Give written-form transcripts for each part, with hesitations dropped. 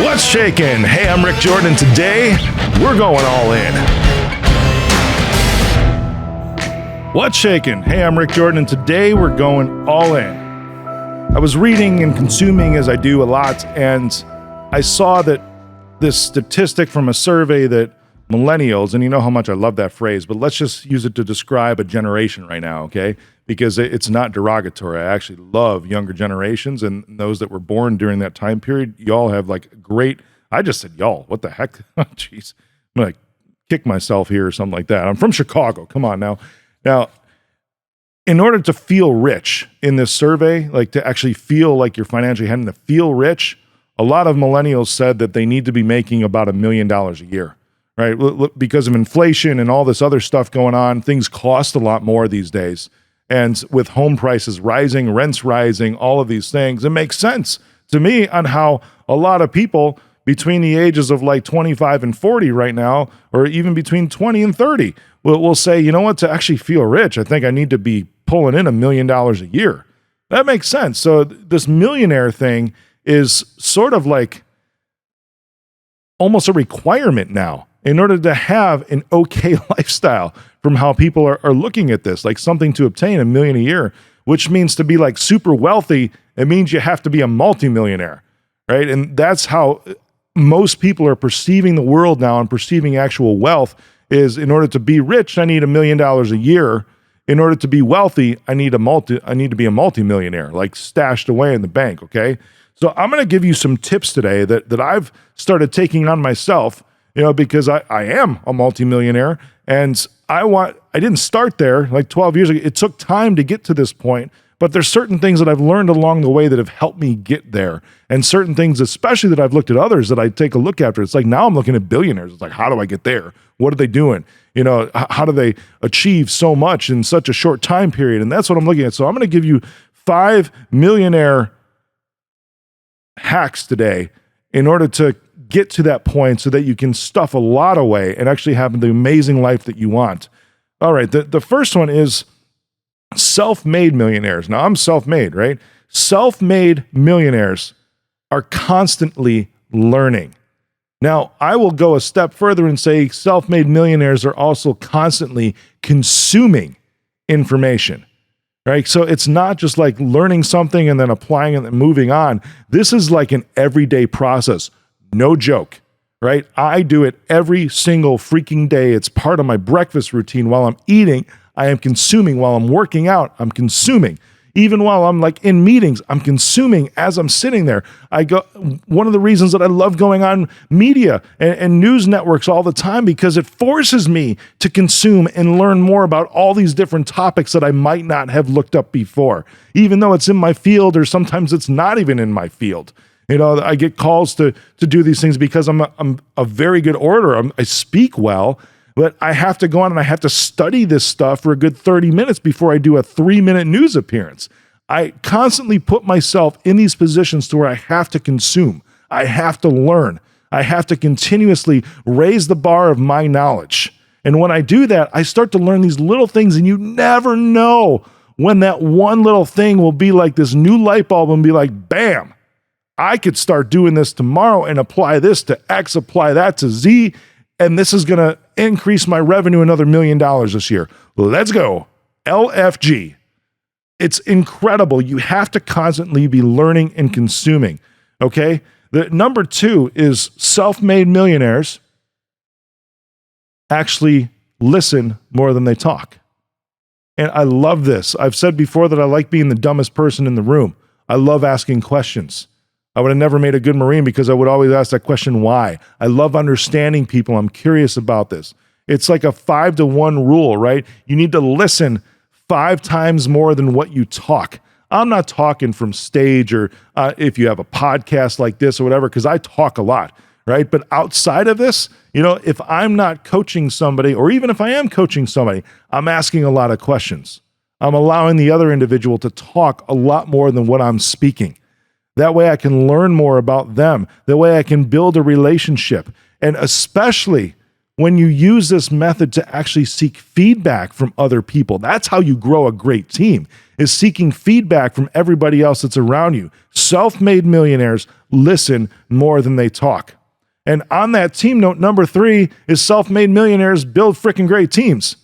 What's shaking? Hey, I'm Rick Jordan. Today, we're going all in. What's shaking? Hey, I'm Rick Jordan, and today we're going all in. I was reading and consuming as I do a lot, and I saw that this statistic from a survey that millennials, and you know how much I love that phrase, but let's just use it to describe a generation right now, okay? Because it's not derogatory. I actually love younger generations and those that were born during that time period. Y'all have like great, I just said y'all, what the heck? Oh, jeez. I'm going to kick myself here or something like that. I'm from Chicago. Come on now. Now, in order to feel rich in this survey, like to actually feel like you're financially having to feel rich, a lot of millennials said that they need to be making about $1 million a year, right? Because of inflation and all this other stuff going on, things cost a lot more these days. And with home prices rising, rents rising, all of these things, it makes sense to me on how a lot of people between the ages of like 25 and 40 right now, or even between 20 and 30, will say, you know what, to actually feel rich, I think I need to be pulling in $1 million a year. That makes sense. So this millionaire thing is sort of like almost a requirement now in order to have an okay lifestyle from how people are looking at this, like something to obtain $1 million a year, which means to be like super wealthy, it means you have to be a multi-millionaire, right? And that's how most people are perceiving the world now and perceiving actual wealth is in order to be rich, I need $1 million a year. In order to be wealthy, I need to be a multi-millionaire, like stashed away in the bank, okay? So I'm going to give you some tips today that I've started taking on myself, you know, because I am a multi-millionaire and I didn't start there like 12 years ago. It took time to get to this point, but there's certain things that I've learned along the way that have helped me get there. And certain things, especially that I've looked at others that I take a look after. It's like now I'm looking at billionaires. It's like, how do I get there? What are they doing? You know, how do they achieve so much in such a short time period? And that's what I'm looking at. So I'm going to give you 5 millionaire hacks today in order to get to that point so that you can stuff a lot away and actually have the amazing life that you want. All right, the first one is self-made millionaires. Now, I'm self-made, right? Self-made millionaires are constantly learning. Now, I will go a step further and say self-made millionaires are also constantly consuming information, right? So it's not just like learning something and then applying it and moving on. This is like an everyday process. No joke, right? I do it every single freaking day. It's part of my breakfast routine. While I'm eating, I am consuming. While I'm working out, I'm consuming. Even while I'm like in meetings, I'm consuming as I'm sitting there. One of the reasons that I love going on media and news networks all the time, because it forces me to consume and learn more about all these different topics that I might not have looked up before, even though it's in my field or sometimes it's not even in my field. You know, I get calls to do these things because I'm a very good orator. I speak well, but I have to go on and I have to study this stuff for a good 30 minutes before I do a 3-minute news appearance. I constantly put myself in these positions to where I have to consume. I have to learn. I have to continuously raise the bar of my knowledge. And when I do that, I start to learn these little things, and you never know when that one little thing will be like this new light bulb and be like, bam, I could start doing this tomorrow and apply this to X, apply that to Z, and this is going to increase my revenue another $1 million this year. Let's go. LFG. It's incredible. You have to constantly be learning and consuming, okay? The number 2 is self-made millionaires actually listen more than they talk. And I love this. I've said before that I like being the dumbest person in the room. I love asking questions. I would have never made a good Marine because I would always ask that question, why? I love understanding people. I'm curious about this. It's like a 5-to-1 rule, right? You need to listen 5 times more than what you talk. I'm not talking from stage or if you have a podcast like this or whatever, because I talk a lot, right? But outside of this, you know, if I'm not coaching somebody, or even if I am coaching somebody, I'm asking a lot of questions. I'm allowing the other individual to talk a lot more than what I'm speaking. That way I can learn more about them. That way I can build a relationship. And especially when you use this method to actually seek feedback from other people. That's how you grow a great team, is seeking feedback from everybody else that's around you. Self-made millionaires listen more than they talk. And on that team note, number 3 is self-made millionaires build freaking great teams.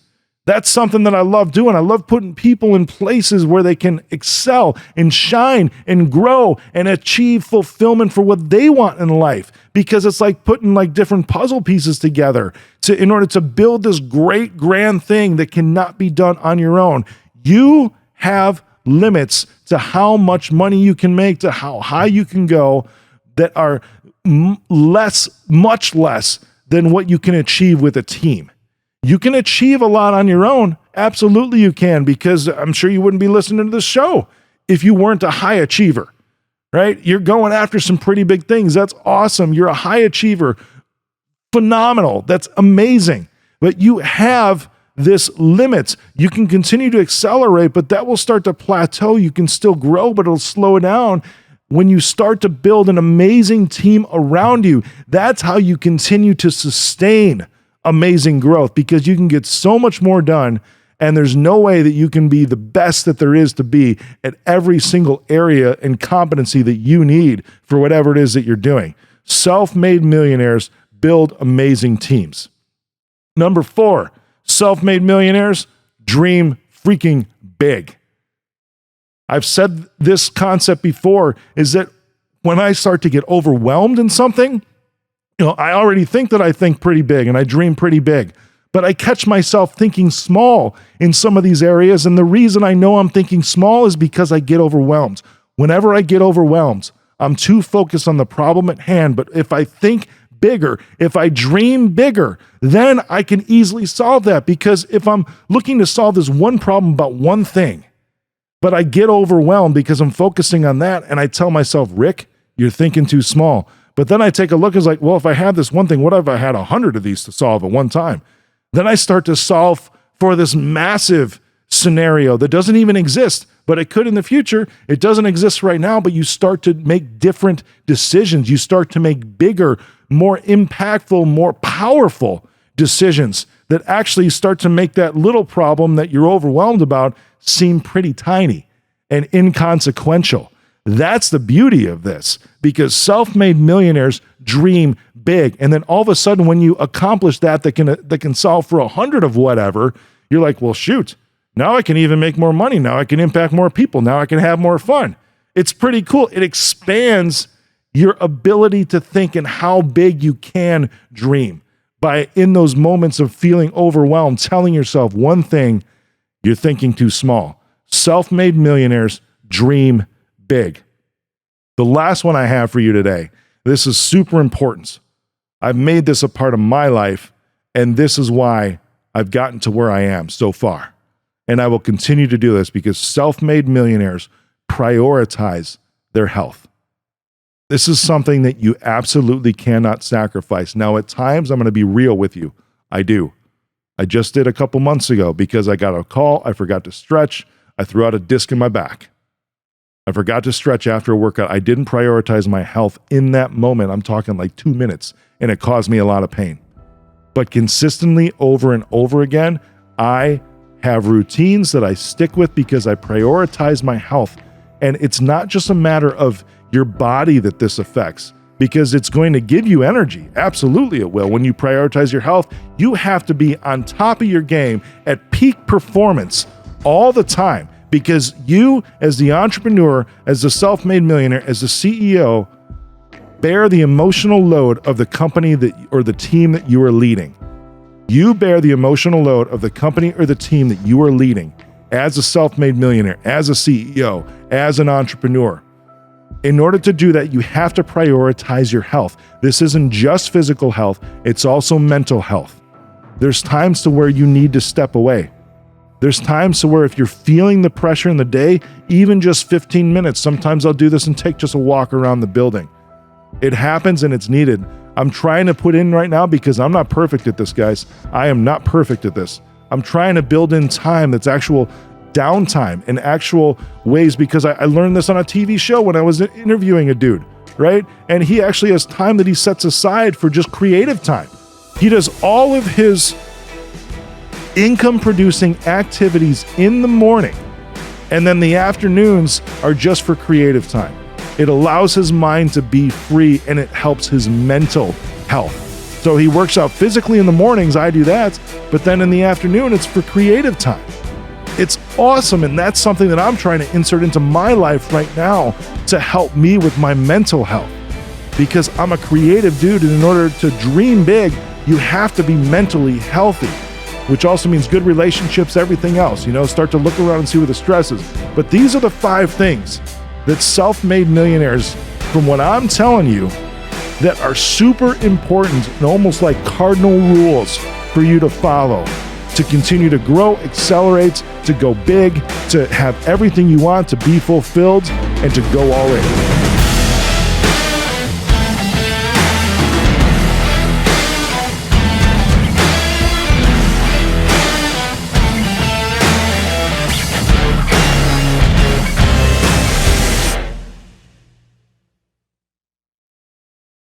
That's something that I love doing. I love putting people in places where they can excel and shine and grow and achieve fulfillment for what they want in life, because it's like putting like different puzzle pieces together in order to build this great grand thing that cannot be done on your own. You have limits to how much money you can make, to how high you can go, that are much less than what you can achieve with a team. You can achieve a lot on your own. Absolutely you can, because I'm sure you wouldn't be listening to this show if you weren't a high achiever, right? You're going after some pretty big things. That's awesome. You're a high achiever. Phenomenal. That's amazing. But you have this limits. You can continue to accelerate, but that will start to plateau. You can still grow, but it'll slow down. When you start to build an amazing team around you, that's how you continue to sustain amazing growth, because you can get so much more done, and there's no way that you can be the best that there is to be at every single area and competency that you need for whatever it is that you're doing. Self-made millionaires build amazing teams. Number 4, self-made millionaires dream freaking big. I've said this concept before, is that when I start to get overwhelmed in something, I already think that I think pretty big and I dream pretty big, but I catch myself thinking small in some of these areas. And the reason I know I'm thinking small is because I get overwhelmed. Whenever I get overwhelmed, I'm too focused on the problem at hand. But if I think bigger, if I dream bigger, then I can easily solve that. Because if I'm looking to solve this one problem about one thing, but I get overwhelmed because I'm focusing on that, and I tell myself, Rick, you're thinking too small. But then I take a look, it's like, well, if I had this one thing, what if I had 100 of these to solve at one time? Then I start to solve for this massive scenario that doesn't even exist, but it could in the future. It doesn't exist right now, but you start to make different decisions. You start to make bigger, more impactful, more powerful decisions that actually start to make that little problem that you're overwhelmed about seem pretty tiny and inconsequential. That's the beauty of this, because self-made millionaires dream big. And then all of a sudden, when you accomplish that can solve for 100 of whatever, you're like, well, shoot, now I can even make more money. Now I can impact more people. Now I can have more fun. It's pretty cool. It expands your ability to think and how big you can dream by, in those moments of feeling overwhelmed, telling yourself one thing, you're thinking too small. Self-made millionaires dream big. The last one I have for you today, this is super important. I've made this a part of my life, and this is why I've gotten to where I am so far. And I will continue to do this, because self-made millionaires prioritize their health. This is something that you absolutely cannot sacrifice. Now, at times, I'm going to be real with you. I do. I just did a couple months ago because I got a call. I forgot to stretch. I threw out a disc in my back. I forgot to stretch after a workout. I didn't prioritize my health in that moment. I'm talking like 2 minutes, and it caused me a lot of pain. But consistently over and over again, I have routines that I stick with because I prioritize my health. And it's not just a matter of your body that this affects, because it's going to give you energy. Absolutely it will. When you prioritize your health, you have to be on top of your game at peak performance all the time. Because you, as the entrepreneur, as the self-made millionaire, as the CEO, bear the emotional load of the company or the team that you are leading. You bear the emotional load of the company or the team that you are leading as a self-made millionaire, as a CEO, as an entrepreneur. In order to do that, you have to prioritize your health. This isn't just physical health, it's also mental health. There's times to where you need to step away. There's times to where if you're feeling the pressure in the day, even just 15 minutes, sometimes I'll do this and take just a walk around the building. It happens and it's needed. I'm trying to put in right now, because I'm not perfect at this, guys. I am not perfect at this. I'm trying to build in time that's actual downtime and actual ways, because I learned this on a TV show when I was interviewing a dude, right? And he actually has time that he sets aside for just creative time. He does all of his income producing activities in the morning, and then the afternoons are just for creative time. It allows his mind to be free, and it helps his mental health. So he works out physically in the mornings, I do that, but then in the afternoon, it's for creative time. It's awesome, and that's something that I'm trying to insert into my life right now to help me with my mental health. Because I'm a creative dude, and in order to dream big, you have to be mentally healthy, which also means good relationships, everything else. Start to look around and see where the stress is. But these are the 5 things that self-made millionaires, from what I'm telling you, that are super important and almost like cardinal rules for you to follow to continue to grow, accelerate, to go big, to have everything you want, to be fulfilled, and to go all in.